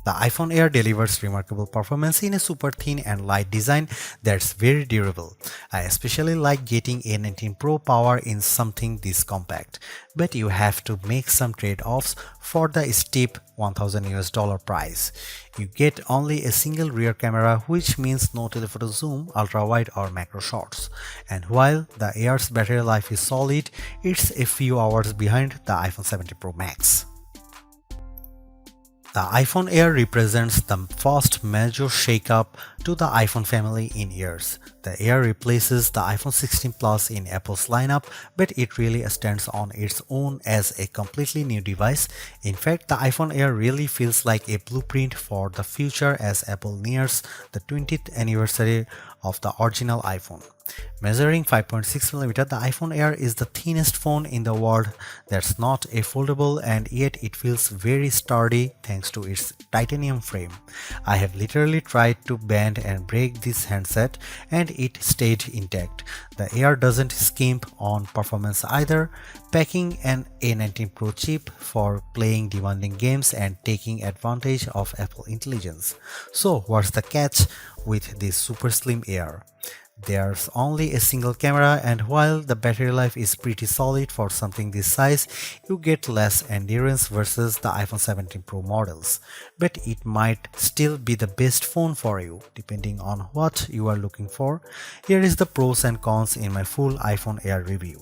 The iPhone Air delivers remarkable performance in a super thin and light design that's very durable. I especially like getting a 19 Pro power in something this compact, but you have to make some trade-offs for the steep $1,000 price. You get only a single rear camera, which means no telephoto zoom, ultra-wide or macro shots. And while the Air's battery life is solid, it's a few hours behind the iPhone 17 Pro Max. The iPhone Air represents the first major shakeup to the iPhone family in years. The Air replaces the iPhone 16 Plus in Apple's lineup, but it really stands on its own as a completely new device. In fact, the iPhone Air really feels like a blueprint for the future as Apple nears the 20th anniversary of the original iPhone. Measuring 5.6mm, the iPhone Air is the thinnest phone in the world that's not a foldable, and yet it feels very sturdy thanks to its titanium frame. I have literally tried to bend and break this handset and it stayed intact. The Air doesn't skimp on performance either, packing an A19 Pro chip for playing demanding games and taking advantage of Apple intelligence. So what's the catch with this super slim Air? There's only a single camera, and while the battery life is pretty solid for something this size, you get less endurance versus the iPhone 17 Pro models. But it might still be the best phone for you, depending on what you are looking for. Here is the pros and cons in my full iPhone Air review.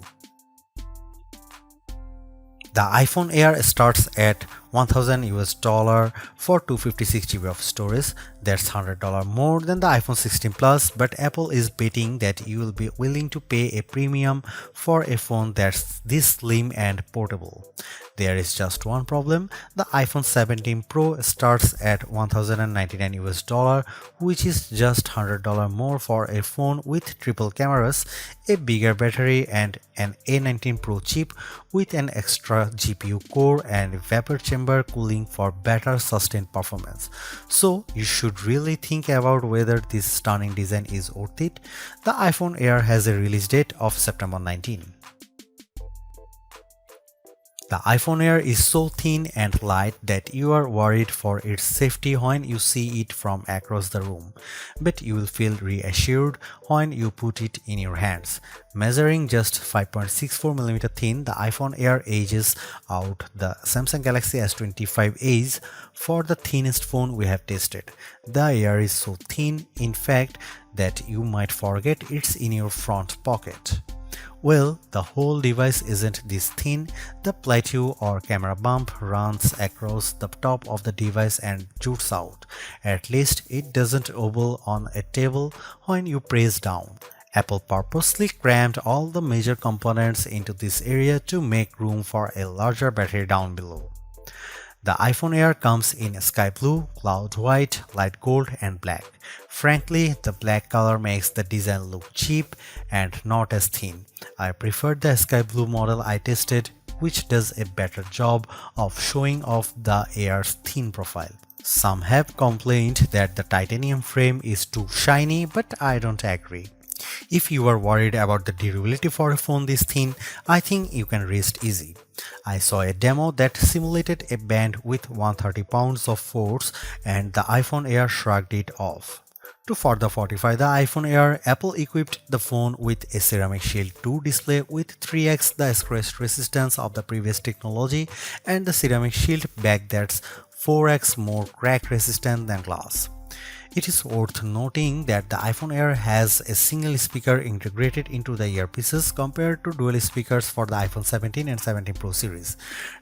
The iPhone Air starts at $1,000 for 256 GB of storage. That's $100 more than the iPhone 16 Plus, but Apple is betting that you will be willing to pay a premium for a phone that's this slim and portable. There is just one problem. The iPhone 17 Pro starts at $1,099, which is just $100 more for a phone with triple cameras, a bigger battery, and an A19 Pro chip with an extra GPU core and vapor chamber cooling for better sustained performance. So you should really think about whether this stunning design is worth it. The iPhone Air has a release date of September 19. The iPhone Air is so thin and light that you are worried for its safety when you see it from across the room, but you will feel reassured when you put it in your hands. Measuring just 5.64mm thin, the iPhone Air edges out the Samsung Galaxy S25 Edge for the thinnest phone we have tested. The Air is so thin, in fact, that you might forget it's in your front pocket. Well, the whole device isn't this thin. The plateau or camera bump runs across the top of the device and jutes out. At least it doesn't wobble on a table when you press down. Apple purposely crammed all the major components into this area to make room for a larger battery down below. The iPhone Air comes in sky blue, cloud white, light gold, and black. Frankly, the black color makes the design look cheap and not as thin. I preferred the sky blue model I tested, which does a better job of showing off the Air's thin profile. Some have complained that the titanium frame is too shiny, but I don't agree. If you are worried about the durability for a phone this thin, I think you can rest easy. I saw a demo that simulated a band with 130 pounds of force, and the iPhone Air shrugged it off. To further fortify the iPhone Air, Apple equipped the phone with a Ceramic Shield 2 display with 3x the scratch resistance of the previous technology and the Ceramic Shield back that's 4x more crack resistant than glass. It is worth noting that the iPhone Air has a single speaker integrated into the earpieces compared to dual speakers for the iPhone 17 and 17 Pro series.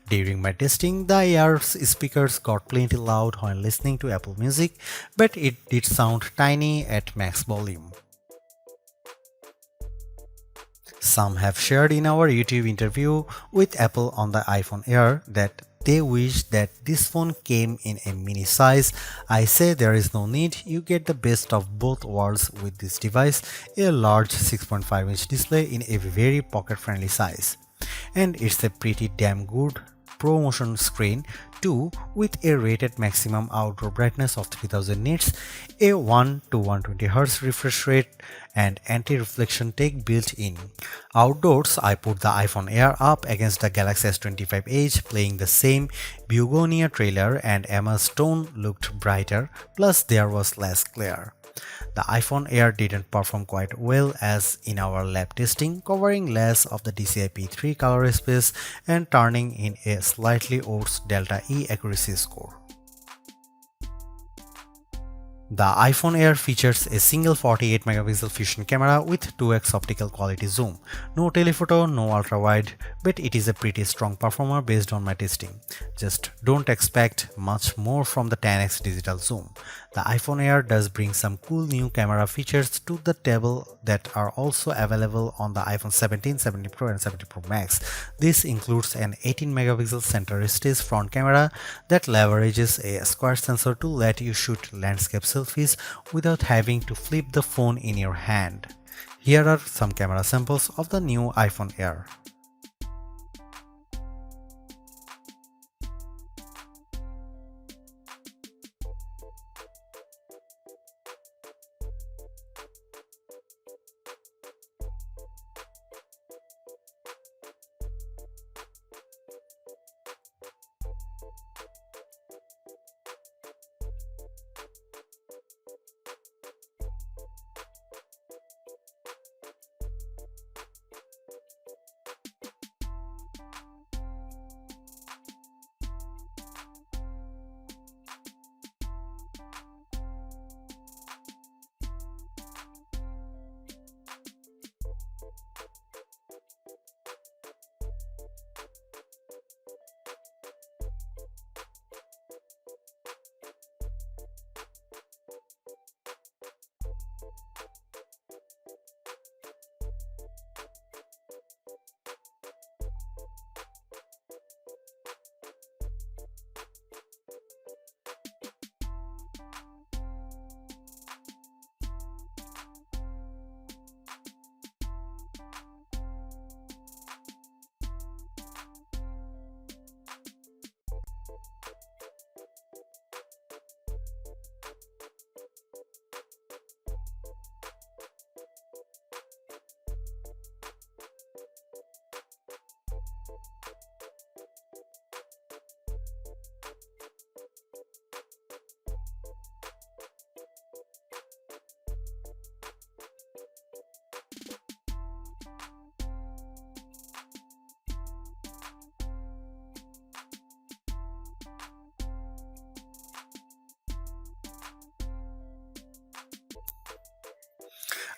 During my testing, the Air's speakers got plenty loud when listening to Apple Music, but it did sound tiny at max volume. Some have shared in our YouTube interview with Apple on the iPhone Air that they wish that this phone came in a mini size. I say there is no need, you get the best of both worlds with this device, a large 6.5-inch display in a very pocket-friendly size. And it's a pretty damn good ProMotion screen. 2. With a rated maximum outdoor brightness of 3000 nits, a 1 to 120Hz refresh rate, and anti-reflection tech built in. Outdoors, I put the iPhone Air up against the Galaxy S25 Edge, playing the same Begonia trailer, and Emma's tone looked brighter, plus there was less glare. The iPhone Air didn't perform quite well as in our lab testing, covering less of the DCI-P3 color space and turning in a slightly worse Delta E accuracy score. The iPhone Air features a single 48 megapixel fusion camera with 2x optical quality zoom. No telephoto, no ultra-wide, but it is a pretty strong performer based on my testing. Just don't expect much more from the 10x digital zoom. The iPhone Air does bring some cool new camera features to the table that are also available on the iPhone 17, 17 Pro and 17 Pro Max. This includes an 18 megapixel center stage front camera that leverages a square sensor to let you shoot landscape selfies without having to flip the phone in your hand. Here are some camera samples of the new iPhone Air.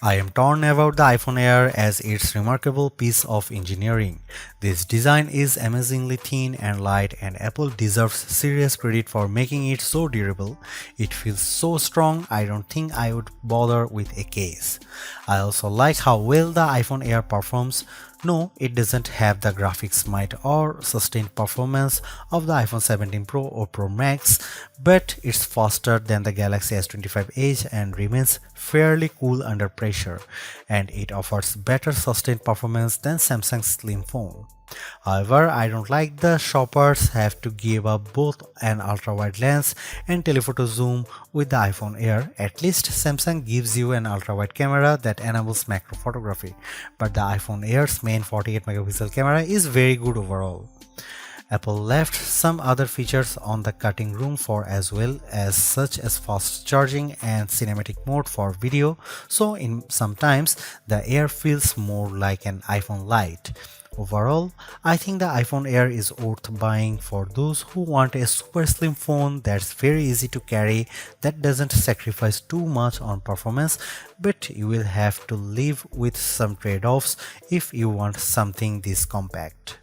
I am torn about the iPhone Air as its remarkable piece of engineering. This design is amazingly thin and light, and Apple deserves serious credit for making it so durable. It feels so strong, I don't think I would bother with a case. I also like how well the iPhone Air performs. No, it doesn't have the graphics might or sustained performance of the iPhone 17 Pro or Pro Max, but it's faster than the Galaxy S25 Edge and remains fairly cool under pressure, and it offers better sustained performance than Samsung's slim phone. However, I don't like the shoppers have to give up both an ultra-wide lens and telephoto zoom with the iPhone Air. At least Samsung gives you an ultra-wide camera that enables macro photography, but the iPhone Air's main 48 megapixel camera is very good overall. Apple left some other features on the cutting room floor as well, as such as fast charging and cinematic mode for video, so in sometimes the Air feels more like an iPhone Lite. Overall, I think the iPhone Air is worth buying for those who want a super slim phone that's very easy to carry, that doesn't sacrifice too much on performance, but you will have to live with some trade-offs if you want something this compact.